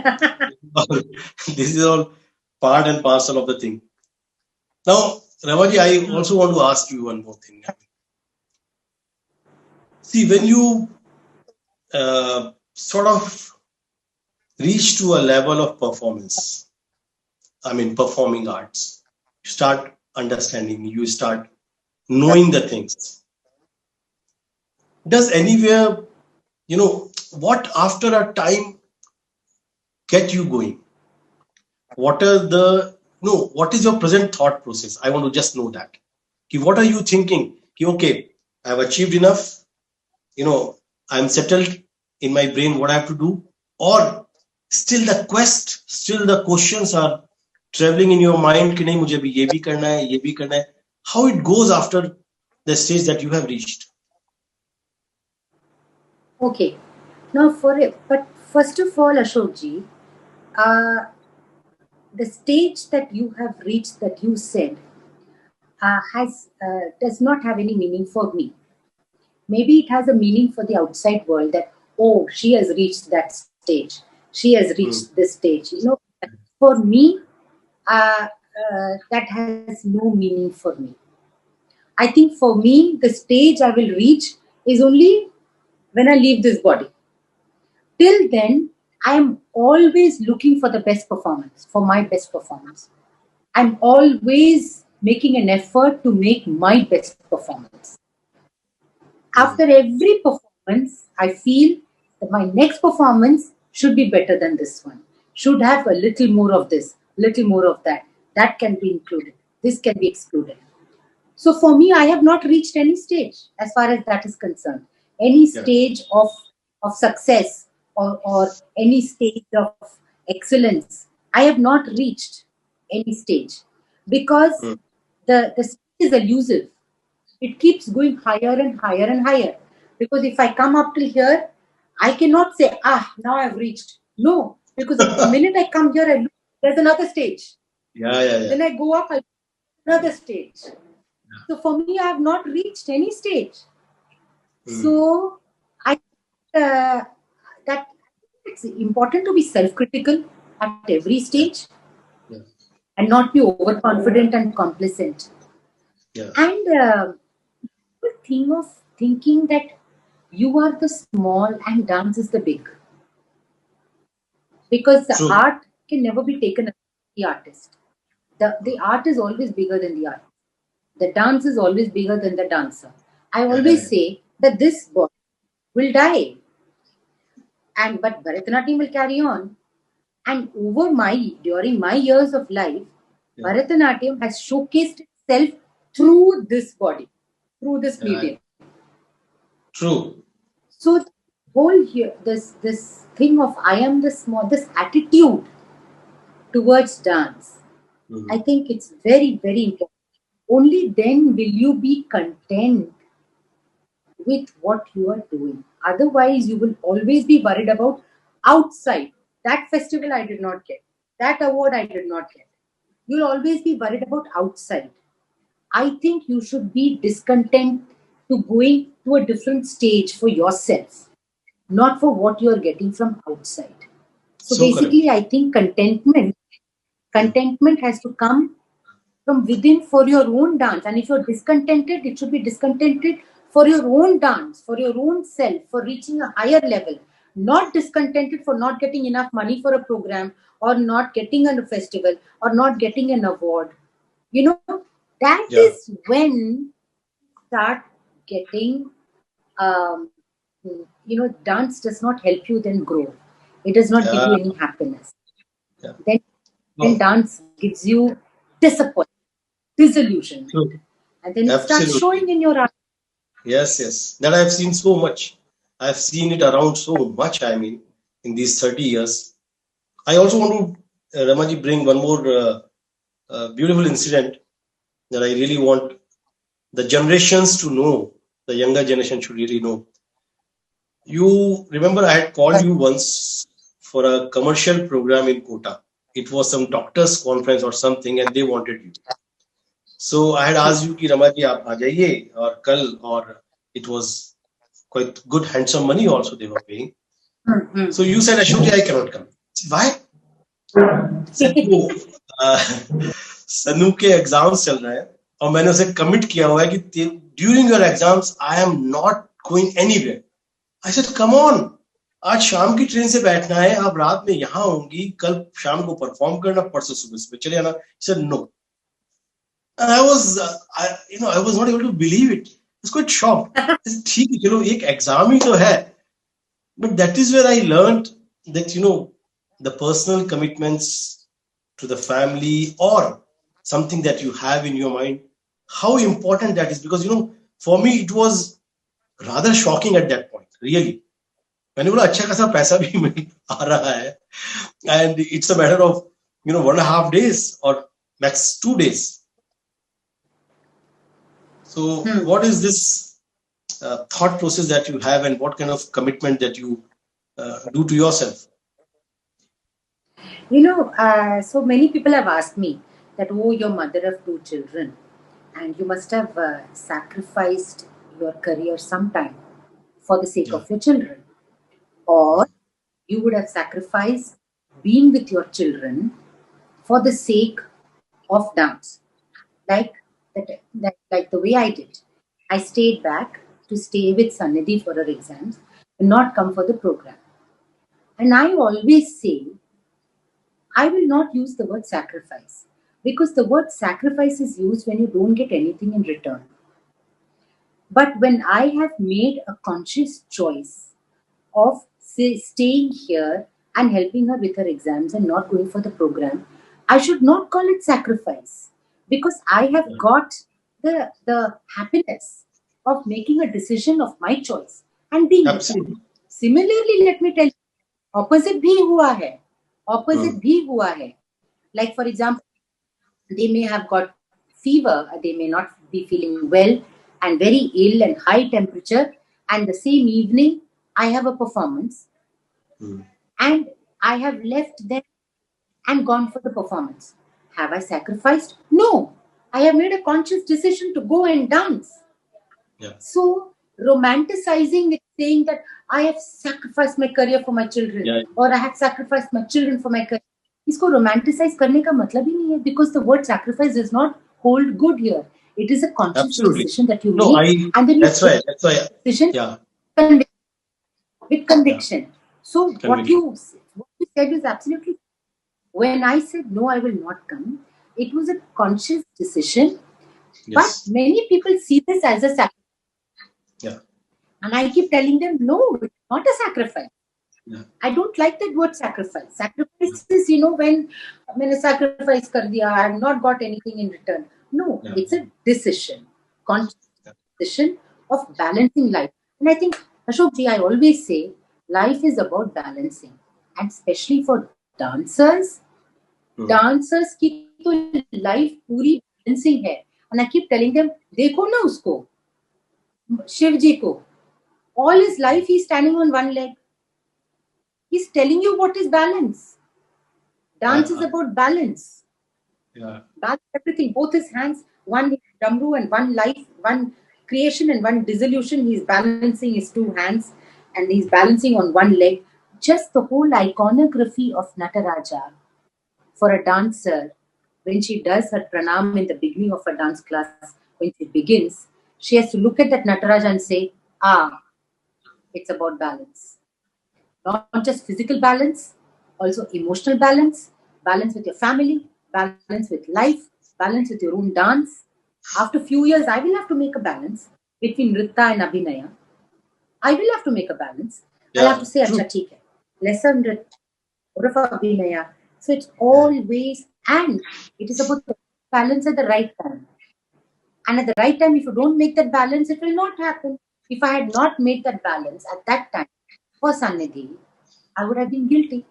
this is all part and parcel of the thing. Now, Ravaji, I also want to ask you one more thing. See, when you sort of reach to a level of performance, I mean, performing arts, you start understanding, you start knowing the things. Does anywhere, what after a time get you going? What is your present thought process? I want to just know that. What are you thinking? Okay, I have achieved enough. I'm settled in my brain what I have to do. Or still the quest, still the questions are traveling in your mind. Ki nahi, mujhe abhi ye bhi karna hai, ye bhi karna hai. How it goes after the stage that you have reached? Okay. Now but first of all, Ashok ji, the stage that you have reached, that you said, does not have any meaning for me. Maybe it has a meaning for the outside world, that, oh, she has reached that stage. She has reached this stage. For me, that has no meaning for me. I think for me, the stage I will reach is only when I leave this body. Till then, I am always looking for the best performance, for my best performance. I'm always making an effort to make my best performance. After every performance, I feel that my next performance should be better than this one. Should have a little more of this, little more of that. That can be included. This can be excluded. So for me, I have not reached any stage as far as that is concerned. Any stage of success or any stage of excellence, I have not reached any stage, because the stage is elusive. It keeps going higher and higher and higher. Because if I come up till here, I cannot say, now I've reached. No, because the minute I come here, I look, there's another stage. Yeah. Then I go up, another stage. So for me, I have not reached any stage. So I that it's important to be self-critical at every stage Yeah. and not be overconfident and complacent. Yeah. And the thing of thinking that you are the small and dance is the big, because the True. art can never be taken away from the artist. The art is always bigger than the art. The dance is always bigger than the dancer. I always say that this body will die, but Bharatanatyam will carry on. And during my years of life, Yeah. Bharatanatyam has showcased itself through this body, through this Yeah. medium. True. So the whole here, this thing of I am the small, this attitude towards dance, I think it's very, very important. Only then will you be content with what you are doing. Otherwise, you will always be worried about outside. That festival I did not get. That award I did not get. You'll always be worried about outside. I think you should be discontent to going to a different stage for yourself, not for what you are getting from outside. So So correct. basically, I think contentment has to come from within for your own dance. And if you're discontented, it should be discontented for your own dance, for your own self, for reaching a higher level. Not discontented for not getting enough money for a program, or not getting a festival, or not getting an award. You know, that Yeah. is when start getting, um, dance does not help you then grow. It does not give you any happiness. Yeah. Then dance gives you disappointment, disillusionment. True. And then it starts Absolutely. showing in your art. Yes. That I've seen so much. I've seen it around so much, I mean, in these 30 years. I also want to, Ramaji, bring one more beautiful incident that I really want the generations to know, the younger generation should really know. You remember I had called you once for a commercial program in Kota. It was some doctors conference or something, and they wanted you. So I had asked you कि रमाजी आप आ जाइए और कल, और it was quite good handsome money also they were paying. So you said Ashok, I cannot come. Why? Said, "Oh, सनू के exams चल रहे हैं और मैंने उसे कमिट किया हुआ है कि during your exams I am not going anywhere." I said come on, आज शाम की ट्रेन से बैठना है, आप रात में यहाँ होंगी, कल शाम को परफॉर्म करना, परसों सुबह सुबह चले आना. Sir no. And I was not able to believe it. I was quite shocked. ठीक है, चलो एक एग्जाम ही तो है. But that is where I learned that, the personal commitments to the family or something that you have in your mind, how important that is. Because, for me, it was rather shocking at that point, really. मैंने बोला अच्छा खासा पैसा भी मिल आ रहा है, and it's a matter of 1.5 days or max 2 days. So what is this thought process that you have, and what kind of commitment that you do to yourself? So many people have asked me that, oh, you're mother of 2 children and you must have sacrificed your career sometime for the sake of your children. Or you would have sacrificed being with your children for the sake of dance. Like the way I did. I stayed back to stay with Sannidhi for her exams and not come for the program. And I always say, I will not use the word sacrifice, because the word sacrifice is used when you don't get anything in return. But when I have made a conscious choice of staying here and helping her with her exams and not going for the program, I should not call it sacrifice, because I have got the happiness of making a decision of my choice and being with her. Similarly, let me tell you, opposite bhi hua hai. Opposite bhi hua hai. Like, for example, they may have got fever, they may not be feeling well and very ill and high temperature, and the same evening I have a performance and I have left them and gone for the performance. Have I sacrificed? No. I have made a conscious decision to go and dance. Yeah. So romanticizing it, saying that I have sacrificed my career for my children, or I have sacrificed my children for my career. इसको romanticize करने का मतलब ही नहीं है, because the word sacrifice does not hold good here. It is a conscious decision that you make, and then you that's right. decision with conviction. So what you said is absolutely. When I said no, I will not come, it was a conscious decision. But many people see this as a sacrifice. Yeah. And I keep telling them, no, it's not a sacrifice. Yeah. I don't like that word sacrifice. Sacrifice is, when I sacrifice kar diya, I have not got anything in return. No, it's a decision, conscious decision of balancing life. And I think, Ashok ji, I always say, life is about balancing. And especially for dancers, dancers की तो life पूरी balancing है. And I keep telling them, देखो ना उसको, शिव जी को, all his life he's standing on one leg. He's telling you what is balance. Dance is about balance. Yeah. Balance everything, both his hands, one damru and one life, one creation and one dissolution. He's balancing his two hands and he's balancing on one leg. Just the whole iconography of Nataraja for a dancer, when she does her pranam in the beginning of a dance class, when she begins, she has to look at that Nataraja and say, it's about balance. Not just physical balance, also emotional balance, balance with your family, balance with life, balance with your own dance. After a few years, I will have to make a balance between Nritta and Abhinaya. I will have to make a balance. I'll have to say, Acha, theek hai. Lesser Nritta, more of Abhinaya. So it's always, and it is about the balance at the right time. And at the right time, if you don't make that balance, it will not happen. If I had not made that balance at that time for Sannidhi, I would have been guilty.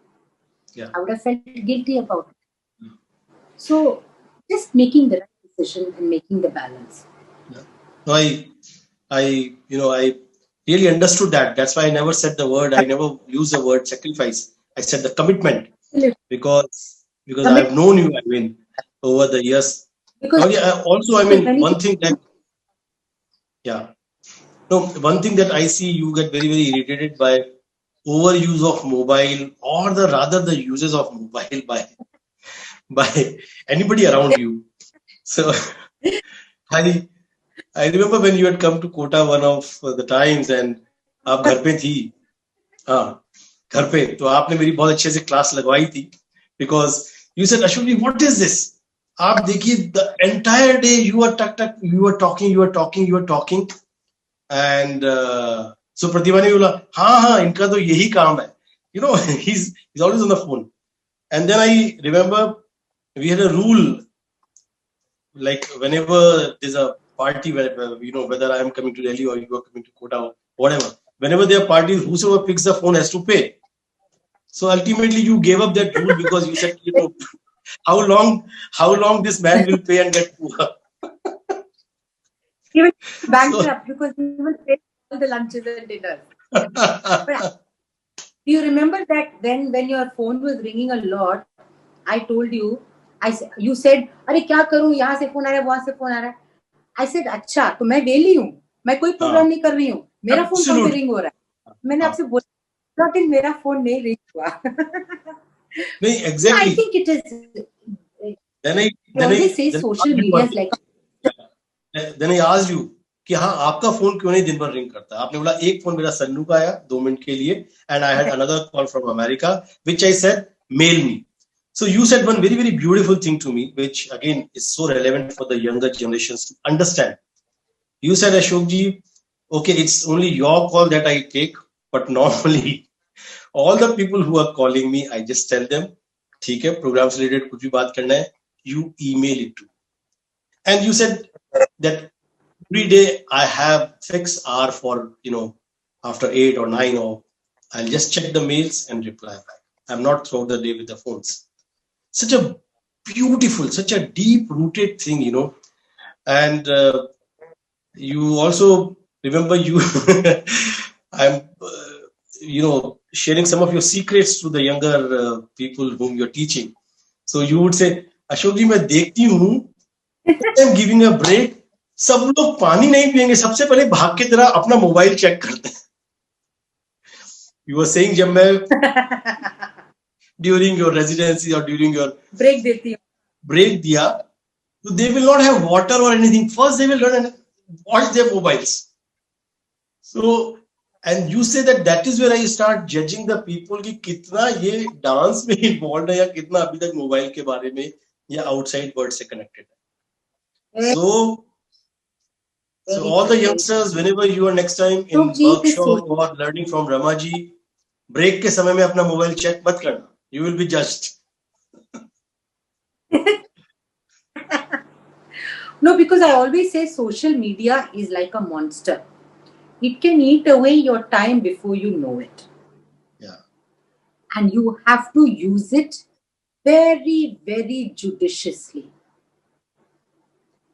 Yeah. I would have felt guilty about it. So just making the right decision and making the balance. Yeah. No, I really understood that. That's why I never said the word. I never used the word sacrifice. I said the commitment, because I've known you, over the years. Because also, one thing that I see, you get very, very irritated by overuse of mobile, or the uses of mobile by anybody around you. So I remember when you had come to Kota one of the times, and आप घर पे थी, घर पे तो आपने मेरी बहुत अच्छे से क्लास लगवाई थी, because you said, Ashok ji, what is this? आप देखिए, the entire day you were talking, and so Pratibha ने बोला, हाँ इनका तो यही काम है, he's always on the phone. And then I remember we had a rule, like whenever there's a party, whether I am coming to Delhi or you are coming to Kota or whatever, whenever there are parties, whosoever picks the phone has to pay. So ultimately you gave up that rule, because you said, how long this man will pay and get poor. He will bankrupt, because he will pay all the lunches and dinners. But do you remember that when your phone was ringing a lot, I told you, you said, अरे क्या करूं, यहाँ से phone आ रहा है, वहां से phone आ रहा है. I said, अच्छा, तो मैं वेली हूँ, मैं कोई प्रोग्राम नहीं कर रही हूँ, मेरा फोन कौन पे रिंग हो रहा है. मैंने आपसे बोला, लेकिन मेरा फोन नहीं रिंग हुआ. नहीं, exactly. I think it is. Then I say social media is like. Then I asked you कि हाँ, आपका फोन क्यों नहीं दिन भर रिंग करता. आपने बोला एक फोन मेरा सन्नू का आया 2 मिनट के लिए, and I had another call from America, which I said, mail me. So you said one very, very beautiful thing to me, which again is so relevant for the younger generations to understand. You said, Ashok ji, okay, it's only your call that I take, but normally all the people who are calling me, I just tell them, ठीक है, program से related कुछ भी बात करना है, you email it to. And you said that every day I have fixed hour for, after 8 or 9, or I'll just check the mails and reply back. I'm not throughout the day with the phones. Such a beautiful, such a deep-rooted thing, And you also remember sharing some of your secrets to the younger people whom you're teaching. So you would say, Ashok जी मैं देखती हूँ, I'm giving a break, सब लोग पानी नहीं पिएंगे, सबसे पहले भाग के तरह अपना मोबाइल चेक करते हैं. You were saying जब मैं during your residency or during your break देती हूँ. break दिया, so they will not have water or anything. First they will run and watch their mobiles. So, and you say that is where I start judging the people कि कितना ये dance में involved है या कितना अभी तक मोबाइल के बारे में या outside world से connected है. So all the youngsters, whenever you are next time in workshop or learning from Ramaji, break के समय में अपना मोबाइल चेक मत करना. You will be judged. No, because I always say social media is like a monster. It can eat away your time before you know it. Yeah. And you have to use it very, very judiciously.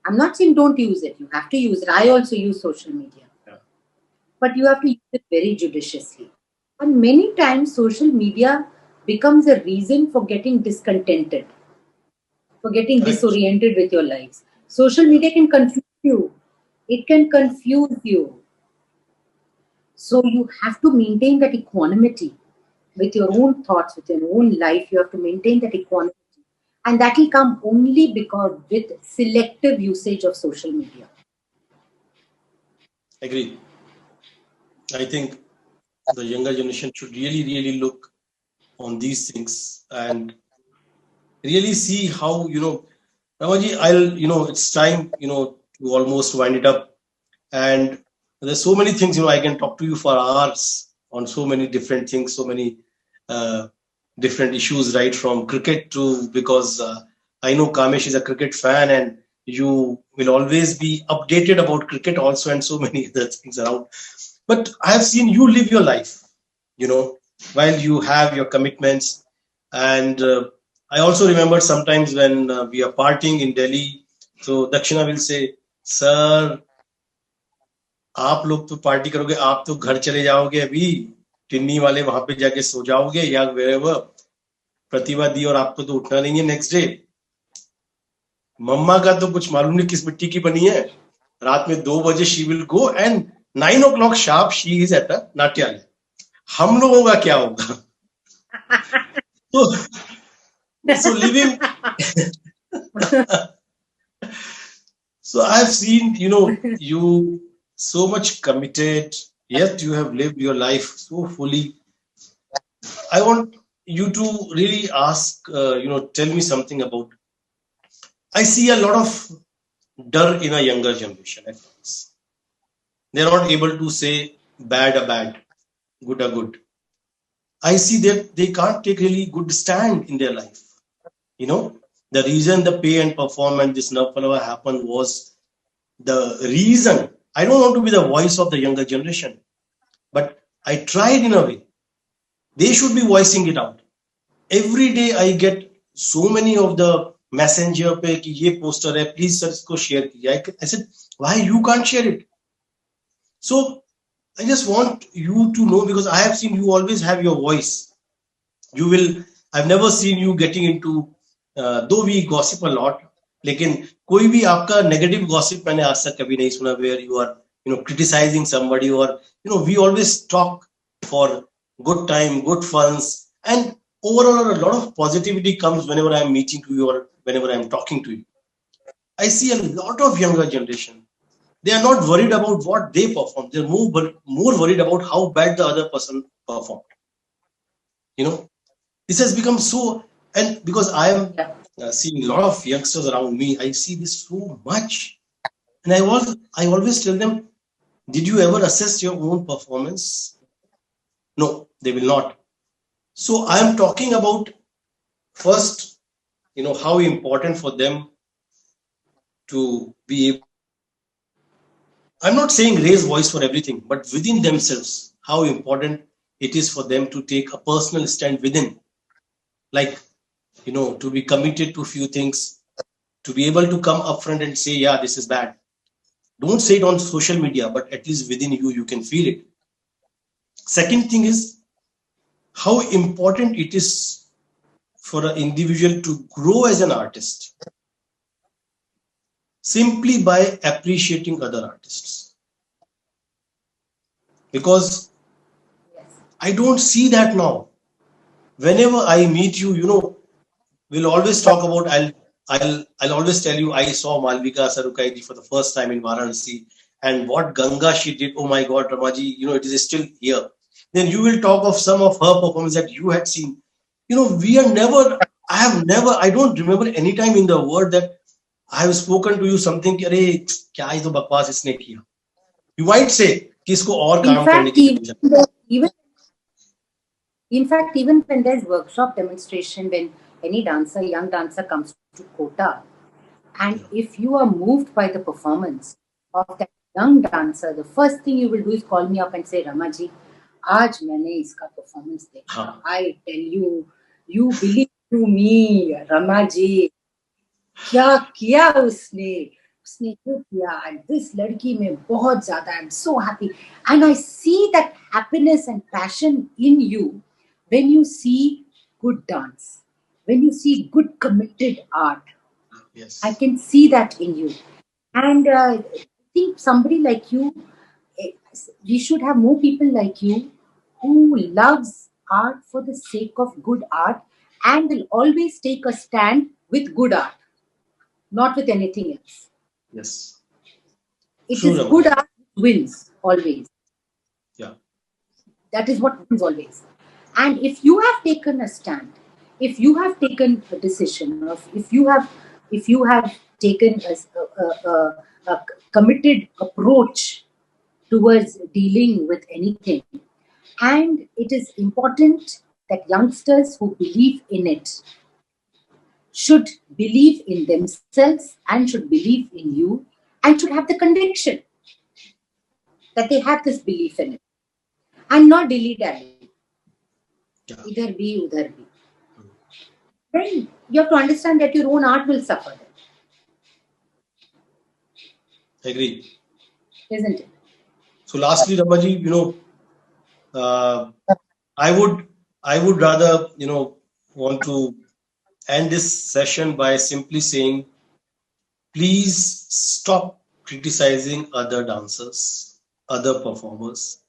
I'm not saying don't use it. You have to use it. I also use social media. Yeah. But you have to use it very judiciously. And many times social media becomes a reason for getting discontented, for getting disoriented with your lives. Social media can confuse you. It can confuse you. So you have to maintain that equanimity with your own thoughts, with your own life. You have to maintain that equanimity. And that will come only because with selective usage of social media. Agree. I think the younger generation should really, really look on these things and really see how, Ramaji, it's time, to almost wind it up. And there's so many things, I can talk to you for hours on so many different things, so many different issues, right from cricket to, because I know Kamesh is a cricket fan and you will always be updated about cricket also and so many other things around. But I have seen you live your life, while you have your commitments. And I also remember sometimes when we are partying in Delhi, so Dakshina will say, sir, आप लोग तो party करोगे, आप तो घर चले जाओगे अभी, टिन्नी वाले वहां पे जाके सो जाओगे या wherever, प्रतिभा दी और आपको तो उठना नहीं है नेक्स्ट डे. मम्मा का तो कुछ मालूम नहीं किस मिट्टी की बनी है, रात में 2 बजे she will go and 9 o'clock sharp she is at a नाट्यालय. हम लोगों का क्या होगा? So living so I have seen you so much committed, yet you have lived your life so fully. I want you to really ask, tell me something about. I see a lot of dar in a younger generation at times. They're not able to say bad a bad, good a good. I see that they can't take really good stand in their life. The reason the pay and performance this Navpalava happened was the reason. I don't want to be the voice of the younger generation, but I tried in a way. They should be voicing it out. Every day I get so many of the messenger pe ki ye poster hai, please sir isko share kijiye. I said, why you can't share it? So I just want you to know, because I have seen you always have your voice. I've never seen you getting into, though we gossip a lot, लेकिन कोई भी आपका negative gossip मैंने आज तक कभी नहीं सुना where you are, criticizing somebody, or, we always talk for good time, good funs, and overall a lot of positivity comes whenever I'm meeting to you or whenever I'm talking to you. I see a lot of younger generation. They are not worried about what they perform. They're more worried about how bad the other person performed. This has become so, and because I am seeing a lot of youngsters around me, I see this so much. And I always tell them, did you ever assess your own performance? No, they will not. So I am talking about first, how important for them to be able. I'm not saying raise voice for everything, but within themselves, how important it is for them to take a personal stand within. Like, to be committed to a few things, to be able to come up front and say, yeah, this is bad. Don't say it on social media, but at least within you, you can feel it. Second thing is how important it is for an individual to grow as an artist simply by appreciating other artists. Because Yes. I don't see that now. Whenever I meet you, we'll always talk about. I'll always tell you I saw Malvika Sarukai ji for the first time in Varanasi, and what Ganga she did. Oh my God, Ramaji, it is still here. Then you will talk of some of her performances that you had seen. We are never. I don't remember any time in the world that I have spoken to you something कि अरे क्या ही तो बकवास इसने किया. You might say कि इसको और In काम करने fact, की जरूरत है. even when there's workshop demonstration, when any dancer, young dancer comes to Kota, and if you are moved by the performance of that young dancer, the first thing you will do is call me up and say, Ramaji, आज मैंने इसका performance देखा. हाँ. I tell you, you believe to me, Ramaji, क्या किया उसने जो किया, and this लड़की में बहुत ज़्यादा, I'm so happy, and I see that happiness and passion in you when you see good dance, when you see good committed art. Yes. I can see that in you, and I think somebody like you, we should have more people like you who loves art for the sake of good art and will always take a stand with good art, not with anything else. Yes. It True, is Ramaji. good art wins always. Yeah. That is what wins always. And if you have taken a stand, if you have taken a decision, or if you have taken a committed approach towards dealing with anything, and it is important that youngsters who believe in it should believe in themselves and should believe in you and should have the conviction that they have this belief in it and not dilly-dally. Yeah. Idhar bhi, udhar bhi. Then you have to understand that your own art will suffer then, Agree. isn't it? So lastly, Ramaji, I would rather, want to end this session by simply saying, please stop criticizing other dancers, other performers.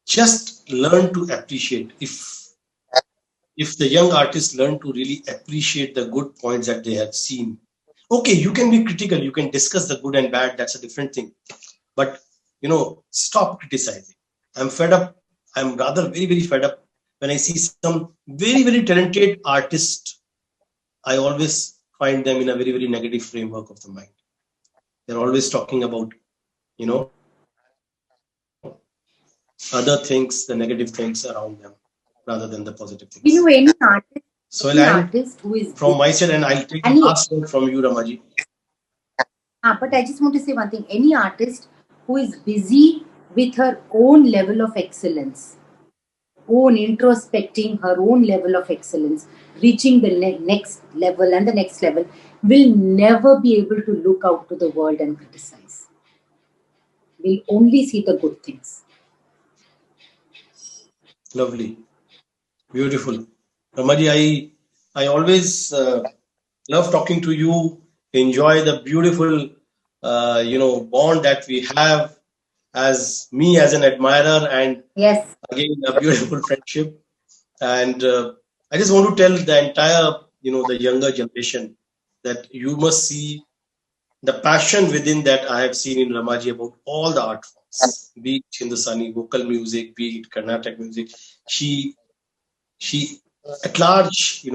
Just learn to appreciate. If the young artists learn to really appreciate the good points that they have seen, okay, you can be critical, you can discuss the good and bad, that's a different thing. But, stop criticizing. I'm fed up. I'm rather very, very fed up when I see some very, very talented artists. I always find them in a very, very negative framework of the mind. They're always talking about, other things, the negative things around them, rather than the positive things. Any artist, So any I'll end artist who is from my side, and I'll take the And he- last word from you, Ramaji. but I just want to say one thing. Any artist who is busy with her own level of excellence, own introspecting her own level of excellence, reaching the next level and the next level, will never be able to look out to the world and criticize. Will only see the good things. Lovely. Beautiful. Ramaji, I always love talking to you, enjoy the beautiful, bond that we have as me as an admirer, and Yes. again, a beautiful friendship. And I just want to tell the entire, the younger generation that you must see the passion within that I have seen in Ramaji about all the art forms, be it Hindustani vocal music, be it Carnatic music. She at large,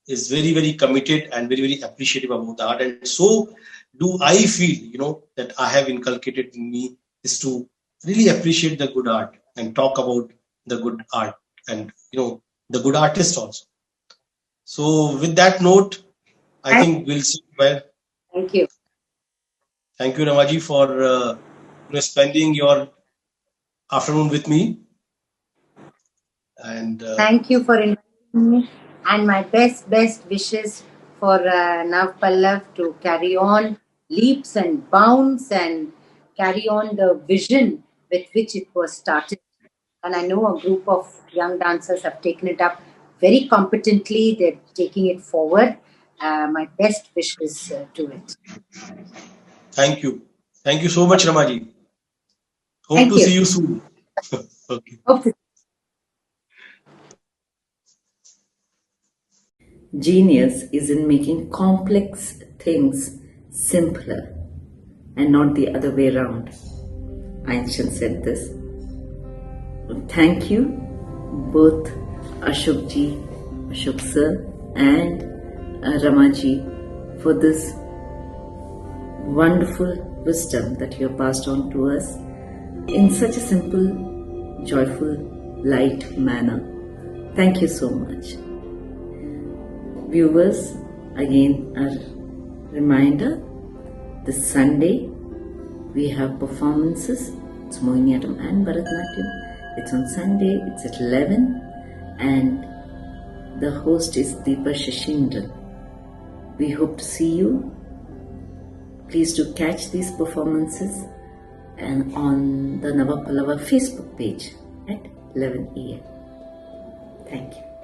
is very, very committed and very, very appreciative about the art. And so do I feel, that I have inculcated in me is to really appreciate the good art and talk about the good art and, the good artist also. So with that note, I think we'll see. Well, Thank you. thank you, Ramaji, for spending your afternoon with me. And Thank you for inviting me, and my best wishes for Nav Pallav to carry on leaps and bounds and carry on the vision with which it was started. And I know a group of young dancers have taken it up very competently. They're taking it forward. My best wishes to it. Thank you. Thank you so much, Ramaji. Hope Thank to you. see you soon. Okay. Hope to Genius is in making complex things simpler and not the other way around. Einstein said this. Thank you, both Ashok sir, and Ramaji, for this wonderful wisdom that you have passed on to us in such a simple, joyful, light manner. Thank you so much. Viewers, again a reminder, this Sunday we have performances. It's Mohiniyattam and Bharatanatyam. It's on Sunday, it's at 11, and the host is Deepa Shashindran. We hope to see you. Please do catch these performances and on the Navapallava Facebook page at 11 a.m. Thank you.